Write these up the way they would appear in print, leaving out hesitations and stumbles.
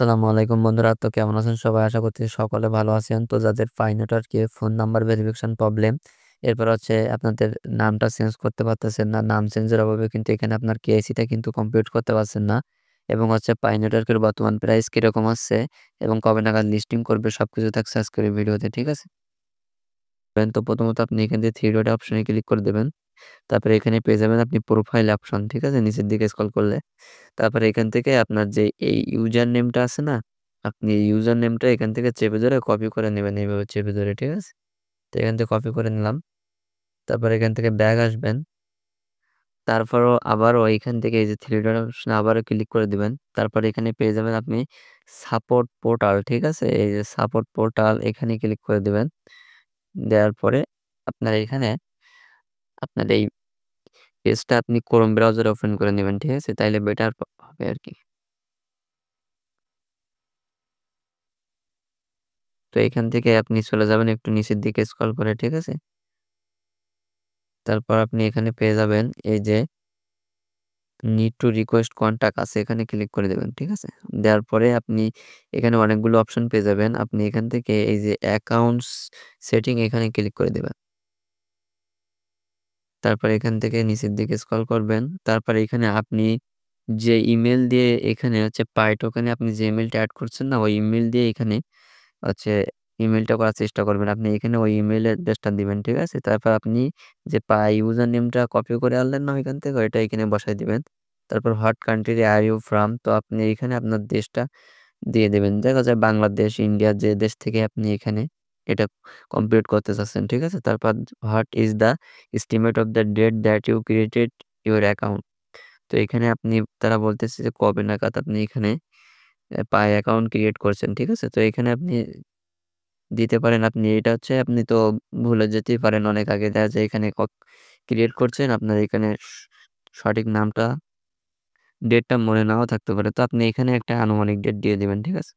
আসসালামু আলাইকুম বন্ধুরা। তো কেমন আছেন সবাই? আশা করছি সকলে ভালো আছেন। তো যাদের পাই নেটওয়ার্কে ফোন নাম্বার ভেরিফিকেশন প্রবলেম, এরপর হচ্ছে আপনাদের নামটা চেঞ্জ করতে পারতেছেন না। নাম চেঞ্জের অভাবে কিন্তু এখানে আপনার কেওয়াইসিটা কিন্তু কমপ্লিট করতে পারছেন না। এবং হচ্ছে পাই নেটওয়ার্কের বর্তমান প্রাইস কিরকম আছে এবং কবে নাগাদ লিস্টিং করবে সবকিছু থাকছে আজকের এই ভিডিওতে, ঠিক আছে? তো প্রথমত আপনি এখান থেকে থ্রি ডট অপশনে ক্লিক করে দেবেন। তারপরে এখানে পেয়ে যাবেন আপনি প্রোফাইল অপশন, ঠিক আছে? নিচের দিকে স্ক্রল করলে। তারপরে এখান থেকে আপনার যে এই ইউজার নেমটা আছে না? আপনি এই ইউজার নেমটা এখান থেকে চেপে ধরে কপি করে নেবেন এইভাবে চেপে ধরে, ঠিক আছে? তো এখান থেকে কপি করে নিলাম। তারপরে এখান থেকে ব্যাক আসবেন। তারপরও আবারও এইখান থেকে এই যে থ্রি ডট অপশনে আবারও ক্লিক করে দিবেন। তারপরে এখানে পেয়ে যাবেন আপনি সাপোর্ট পোর্টাল, ঠিক আছে? এই যে সাপোর্ট পোর্টাল এখানে ক্লিক করে দিবেন। দেওয়ার পরে আপনার এখানে আপনার এই পেজটা আপনি ক্রোম ব্রাউজারে ওপেন করে নিবেন, ঠিক আছে? তাইলে বেটার হবে আরকি। তো এখান থেকে আপনি চলে যাবেন একটু নিচের দিকে স্ক্রল করে, ঠিক আছে? তারপর আপনি এখানে পেয়ে যাবেন এই যে নিড টু রিকোয়েস্ট কনট্যাক্ট আছে এখানে ক্লিক করে দেবেন, ঠিক আছে? দেওয়ার পরে আপনি এখানে অনেকগুলো অপশন পেয়ে যাবেন। আপনি এখান থেকে এই যে অ্যাকাউন্টস সেটিং এখানে ক্লিক করে দিবেন। তারপর এখান থেকে নিচের দিকে স্ক্রল করবেন। তারপরে এখানে আপনি যে ইমেইল দিয়ে এখানে হচ্ছে পাই টোকেনে আপনি যে ইমেইলটা এড করছেন না, ওই ইমেইল দিয়ে এখানে হচ্ছে ইমেইলটা করার চেষ্টা করবেন। আপনি এখানে ওই ইমেইল অ্যাড্রেসটা দিবেন, ঠিক আছে? তারপর আপনি যে পাই ইউজার নেমটা কপি করে আনলেন না ওইখান থেকে ওইটা এখানে বসায় দিবেন। তারপর what country are you from? তো আপনি এখানে আপনার দেশটা দিয়ে দিবেন। দেখা যায় বাংলাদেশ, ইন্ডিয়া যে দেশ থেকে আপনি এখানে এটা কমপ্লিট করতে চাচ্ছেন, ঠিক আছে? তারপর what is the estimate of the date that you created your account? তো এখানে আপনি তারা বলতেছে যে কবে নাগাদ আপনি এখানে পাই অ্যাকাউন্ট ক্রিয়েট করছেন, ঠিক আছে? তো এখানে আপনি দিতে পারেন আপনি এটা হচ্ছে আপনি তো ভুলে যেতেই পারেন অনেক আগে দেখা যায় এখানে ক্রিয়েট করছেন আপনার এখানে সঠিক নামটা ডেটটা মনে নাও থাকতে পারে। তো আপনি এখানে একটা আনুমানিক ডেট দিয়ে দিবেন, ঠিক আছে?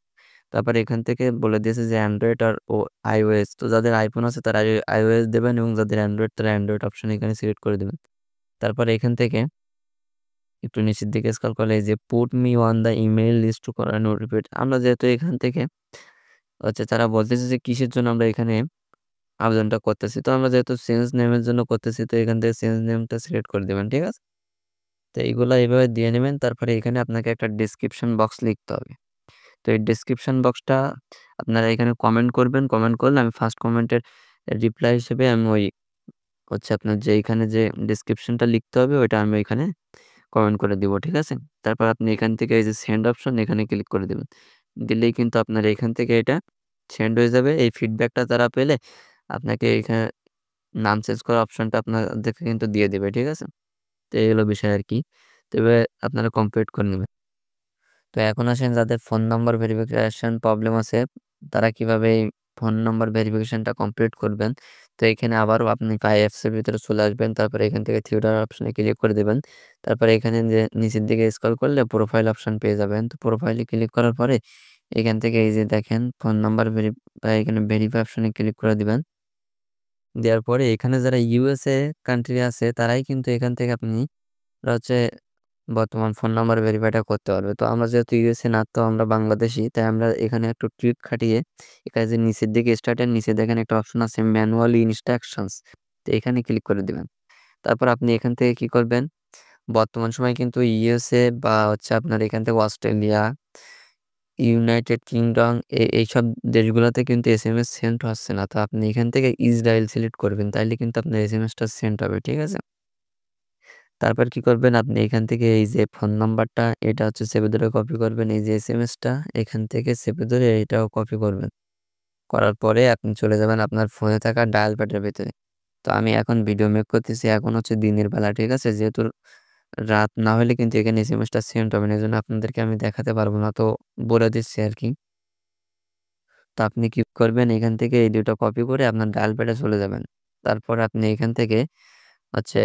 তারপরে এখান থেকে বলে দিয়েছে যে অ্যান্ড্রয়েড আর iOS তো যাদের iPhone আছে তারা iOS দেবেন এবং যাদের অ্যান্ড্রয়েড তারা অ্যান্ড্রয়েড অপশন এখানে সিলেক্ট করে দিবেন। তারপরে এখান থেকে একটু নিচের দিকে স্ক্রল করলে এই যে put me on the email list to করা নোটিফাইড আমরা যেহেতু এখান থেকে হচ্ছে তারা বলতেছে যে কিসের জন্য আমরা এখানে আবেদনটা করতেছি। তো আমরা যেহেতু চেঞ্জ নেমের জন্য করতেছি তো এখান থেকে চেঞ্জ নেমটা সিলেক্ট করে দিবেন, ঠিক আছে? তো এইগুলা এভাবে দিয়ে নিবেন। তারপরে এখানে আপনাকে একটা ডেসক্রিপশন বক্স লিখতে হবে। তো এই ডেসক্রিপশন বক্সটা আপনারা এখানে কমেন্ট করবেন। কমেন্ট করলে আমি ফার্স্ট কমেন্টের রিপ্লাই হিসেবে আমি ওই হচ্ছে আপনার যে এখানে যে ডেসক্রিপশনটা লিখতে হবে ওইটা আমি এখানে কমেন্ট করে দিব, ঠিক আছে? তারপর আপনি এখান থেকে এই যে সেন্ড অপশন এখানে ক্লিক করে দিবেন। দিলেই কিন্তু আপনার এখান থেকে এটা সেন্ড হয়ে যাবে। এই ফিডব্যাকটা তারা পেলে আপনাকে এখানে নাম চেঞ্জ করার অপশনটা আপনাদেরকে কিন্তু দিয়ে দিবে, ঠিক আছে? তো এই হলো বিষয় আরকি। তো এভাবে আপনারা কমপ্লিট করে নিবেন। তো এখন আসেন যাদের ফোন নাম্বার ভেরিফিকেশন প্রবলেম আছে, তারা কিভাবে এই ফোন নাম্বার ভেরিফিকেশনটা কমপ্লিট করবেন। তো এখানে আবারও আপনি পাই অ্যাপস এর ভিতরে চলে আসবেন। তারপরে এখান থেকে থ্রি ডট অপশনে ক্লিক করে দিবেন। তারপরে এখানে যে নিচের দিকে স্ক্রল করলে প্রোফাইল অপশন পেয়ে যাবেন। তো প্রোফাইলে ক্লিক করার পরে এখান থেকে এই যে দেখেন ফোন নাম্বার এখানে ভেরিফাই অপশনে ক্লিক করে দিবেন। দেওয়ার পরে এখানে যারা ইউএসএ কান্ট্রি আছে তারাই কিন্তু এখান থেকে আপনি হচ্ছে বর্তমান ফোন নাম্বার ভেরিফাইটা করতে পারবে। তো আমরা যেহেতু ইউএসএ না তো আমরা বাংলাদেশী তাই আমরা এখানে একটু ট্রিক খাটিয়ে এখানে যে নিচের দিকে স্টার্টের নিচে দেখেন একটা অপশন আছে ম্যানুয়াল ইনস্ট্রাকশনস। তো এখানে ক্লিক করে দিবেন। তারপর আপনি এখান থেকে কি করবেন? বর্তমান সময়ে কিন্তু ইউএসএ বা হচ্ছে আপনার এখান থেকে অস্ট্রেলিয়া, ইউনাইটেড কিংডম এইসব দেশগুলোতে কিন্তু এসএমএস সেন্ড হচ্ছে না। তো আপনি এখান থেকে ইসরায়েল সিলেক্ট করবেন। তাইলে কিন্তু আপনার এসএমএসটা সেন্ড হবে। ঠিক আছে? তারপর কি করবেন? আপনি এখান থেকে এই যে ফোন নাম্বারটা এটা হচ্ছে চেপে ধরে কপি করবেন। এই যে এসএমএসটা এখান থেকে চেপে ধরে এটাও কপি করবেন। করার পরে আপনি চলে যাবেন আপনার ফোনে থাকা ডায়াল প্যাডের ভেতরে। তো আমি এখন ভিডিও মেক করতেছি। এখন হচ্ছে দিনের বেলা। ঠিক আছে? যেহেতু রাত না হলে কিন্তু এখানে এসএমএসটা সেন্ড হবে না। এজন্য আপনাদেরকে আমি দেখাতে পারব না। তো বলে দিচ্ছি আরকি। তো আপনি কি করবেন? এখান থেকে এই ২ টা কপি করে আপনার ডায়াল প্যাডে চলে যাবেন। তারপর আপনি এখান থেকে হচ্ছে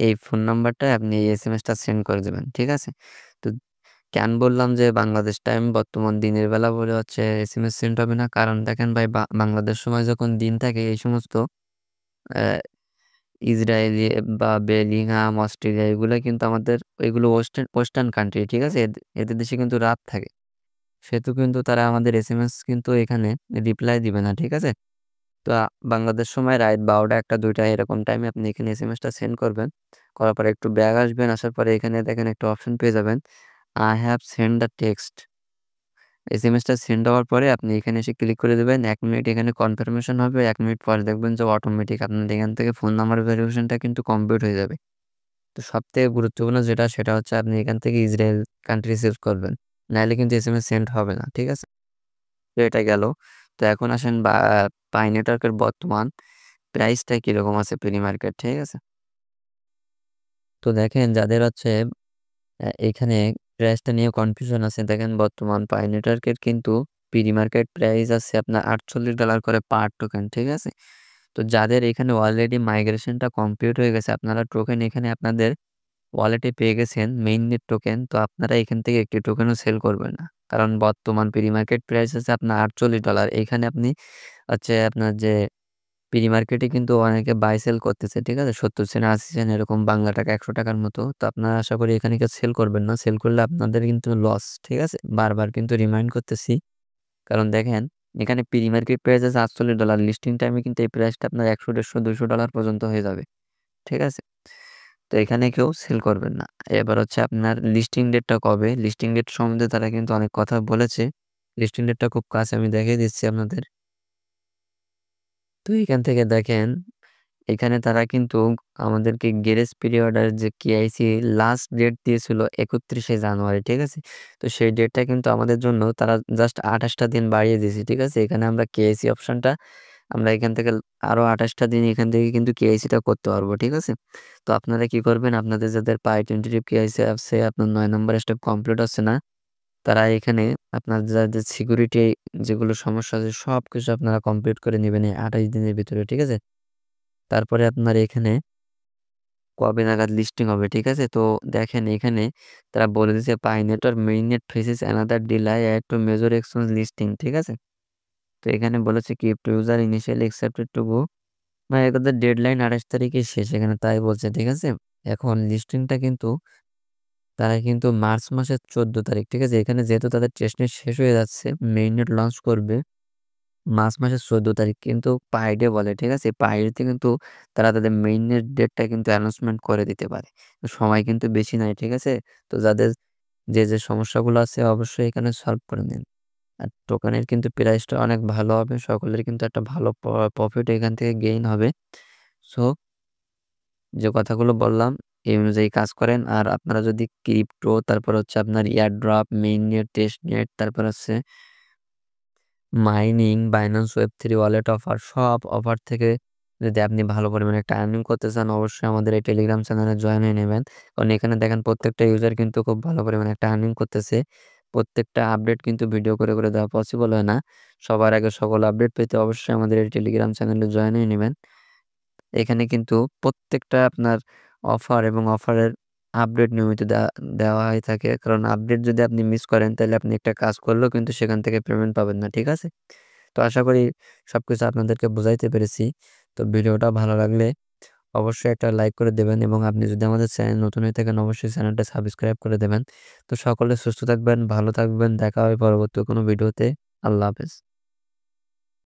এই ফোন নাম্বারটায় আপনি এই এসএমএসটা সেন্ড করে দিবেন। ঠিক আছে? তো কেন বললাম যে বাংলাদেশ টাইম বর্তমান দিনের বেলা বলে হচ্ছে এসএমএস সেন্ড হবে না। কারণ দেখেন ভাই বাংলাদেশ সময় যখন দিন থাকে এই সমস্ত অ্যা ইসরায়েলি বা বেলিংহাম, অস্ট্রেলিয়া এগুলা কিন্তু আমাদের এগুলো ওয়েস্টার্ন কান্ট্রি, ঠিক আছে? এদের দেশে কিন্তু রাত থাকে। সেহেতু কিন্তু তারা আমাদের এসএমএস কিন্তু এখানে রিপ্লাই দিবে না, ঠিক আছে? তো বাংলাদেশ সময় রাত ১২টা ১টা ২টা এরকম টাইমে আপনি এখানে এসএমএসটা সেন্ড করবেন। করার পরে একটু ব্যাক আসবেন, আসার পরে এখানে দেখেন একটা অপশন পেয়ে যাবেন। I have sent the text। এসএমএসটা সেন্ড হওয়ার পরে আপনি এখানে এসে ক্লিক করে দেবেন। ১ মিনিট এখানে কনফার্মেশন হবে। ১ মিনিট পরে দেখবেন যে অটোমেটিক আপনার এখান থেকে ফোন নাম্বার ভেরিফিকেশনটা কিন্তু কমপ্লিট হয়ে যাবে। তো সবথেকে গুরুত্বপূর্ণ যেটা সেটা হচ্ছে আপনি এখান থেকে ইসরায়েল কান্ট্রি সিলেক্ট করবেন। নাইলে কিন্তু এসএমএস সেন্ড হবে না, ঠিক আছে? তো এটা গেল। তো এখন আসেন পাই নেটওয়ার্কের বর্তমান প্রাইসটা কিরকম আছে প্রি মার্কেট, ঠিক আছে? তো দেখেন যাদের হচ্ছে এখানে প্রাইসটা নিয়ে কনফিউশন আছে, দেখেন বর্তমান পাই নেটওয়ার্কের কিন্তু প্রি মার্কেট প্রাইস আছে আপনার $৪৮ করে পার টোকেন, ঠিক আছে? তো যাদের এখানে অলরেডি মাইগ্রেশনটা কমপ্লিট হয়ে গেছে, আপনারা টোকেন এখানে আপনাদের ওয়ালেটে পেয়ে গেছেন মেইননেট টোকেন, তো আপনারা এখান থেকে একটি টোকেনও সেল করবেন না। কারণ বর্তমান প্রি মার্কেট প্রাইস আছে আপনার $৪৮। এখানে আপনি হচ্ছে আপনার যে প্রি মার্কেটে কিন্তু অনেকে বাই সেল করতেছে, ঠিক আছে? ৭০ সেন্ট, ৮০ সেন্ট এরকম বাংলা টাকা ৳১০০ মতো। তো আপনারা আশা করি এখানে কেউ সেল করবেন না। সেল করলে আপনাদের কিন্তু লস, ঠিক আছে? বারবার কিন্তু রিমাইন্ড করতেছি। কারণ দেখেন এখানে প্রি মার্কেট প্রাইস আছে $৪৮, লিস্টিং টাইমে কিন্তু এই প্রাইসটা আপনার $১০০, $১৫০, $২০০ পর্যন্ত হয়ে যাবে, ঠিক আছে? তো এখানে কেউ সেল করবেন না। এবার হচ্ছে আপনার লিস্টিং ডেটটা কবে? লিস্টিং ডেট সম্বন্ধে তারা কিন্তু অনেক কথা বলেছে। লিস্টিং ডেটটা খুব কাছে আমি দেখিয়ে দিচ্ছি আপনাদের। তো এখান থেকে দেখেন এখানে তারা কিন্তু আমাদেরকে গ্রেস পিরিয়ডের যে কেআইসি লাস্ট ডেট দিয়েছিল ৩১শে জানুয়ারি, ঠিক আছে? তো সেই ডেটটা কিন্তু আমাদের জন্য তারা জাস্ট ২৮ টা দিন বাড়িয়ে দিয়েছে, ঠিক আছে? এখানে আমরা কেআইসি অপশনটা আমরা এখান থেকে আরো ২৮ টা দিন এখান থেকে কিন্তু কেআইসিটা করতে পারবো, ঠিক আছে? তো আপনারা কি করবেন? আপনাদের যাদের পাই টেন্টেটিভ কেআইসি আছে, আপনার ৯ নম্বর স্টেপ কমপ্লিট হচ্ছে না, তারা এখানে আপনার যাদের সিকিউরিটি যেগুলো সমস্যা আছে সবকিছু আপনারা কমপ্লিট করে নিবেন এই ২৮ দিনের ভিতরে, ঠিক আছে? তারপরে আপনার এখানে কবে নাগাদ লিস্টিং হবে, ঠিক আছে? তো দেখেন এখানে তারা বলে দিয়েছে Pi network mainnet faces another delay add to major exchange listing, ঠিক আছে? তো এখানে বলেছে crypto user initially accepted to go, মানে এদের ডেডলাইন ২৮ তারিখে শেষ এখানে তাই বলছে, ঠিক আছে? এখন লিস্টিংটা কিন্তু তারা কিন্তু মার্চ মাসের ১৪ তারিখ, ঠিক আছে? এখানে যেহেতু তাদের টেস্টনেট শেষ হয়ে যাচ্ছে, মেইননেট লঞ্চ করবে মার্চ মাসের ১৪ তারিখ, কিন্তু পাইডে বলে, ঠিক আছে? পাইডেতে কিন্তু তারা তাদের মেইনের ডেটটা কিন্তু অ্যানাউন্সমেন্ট করে দিতে পারে। তো সময় কিন্তু বেশি নাই, ঠিক আছে? তো যাদের যে সমস্যাগুলো আছে অবশ্যই এখানে সলভ করে নিন। আর টোকেনের কিন্তু প্রাইসটা অনেক ভালো হবে। সকলের কিন্তু একটা ভালো প্রফিট এখান থেকে গেইন হবে। সো যে কথাগুলো বললাম এই অনুযায়ী কাজ করেন। আর আপনারা যদি ক্রিপ্টো, তারপর হচ্ছে আপনার এয়ারড্রপ, মেইননেট, টেস্টনেট, তারপর হচ্ছে মাইনিং, বাইন্যান্স ওয়েব3 ওয়ালেট অফার, সব অফার থেকে যদি আপনি ভালো পরিমাণে একটা আর্নিং করতে চান, অবশ্যই আমাদের এই টেলিগ্রাম চ্যানেলে জয়েন হয়ে নেবেন। কারণ এখানে দেখেন প্রত্যেকটা ইউজার কিন্তু খুব ভালো পরিমাণে একটা আর্নিং করতেছে। প্রত্যেকটা আপডেট কিন্তু ভিডিও করে দেওয়া পসিবল হয় না। সবার আগে সকল আপডেট পেতে অবশ্যই আমাদের এই টেলিগ্রাম চ্যানেলে জয়েন হয়ে নেবেন। এখানে কিন্তু প্রত্যেকটা আপনার অফার এবং অফারের আপডেট নিয়মিত দেওয়া হয়ে থাকে। কারণ আপডেট যদি আপনি মিস করেন তাহলে আপনি একটা কাজ করলেও কিন্তু সেখান থেকে পেমেন্ট পাবেন না, ঠিক আছে? তো আশা করি সবকিছু আপনাদেরকে বুঝাইতে পেরেছি। তো ভিডিওটা ভালো লাগলে অবশ্যই একটা লাইক করে দেবেন এবং আপনি যদি আমাদের চ্যানেল নতুন হয়ে থাকেন অবশ্যই চ্যানেলটা সাবস্ক্রাইব করে দেবেন। তো সকলে সুস্থ থাকবেন, ভালো থাকবেন। দেখা হবে পরবর্তী কোনো ভিডিওতে। আল্লাহ হাফেজ।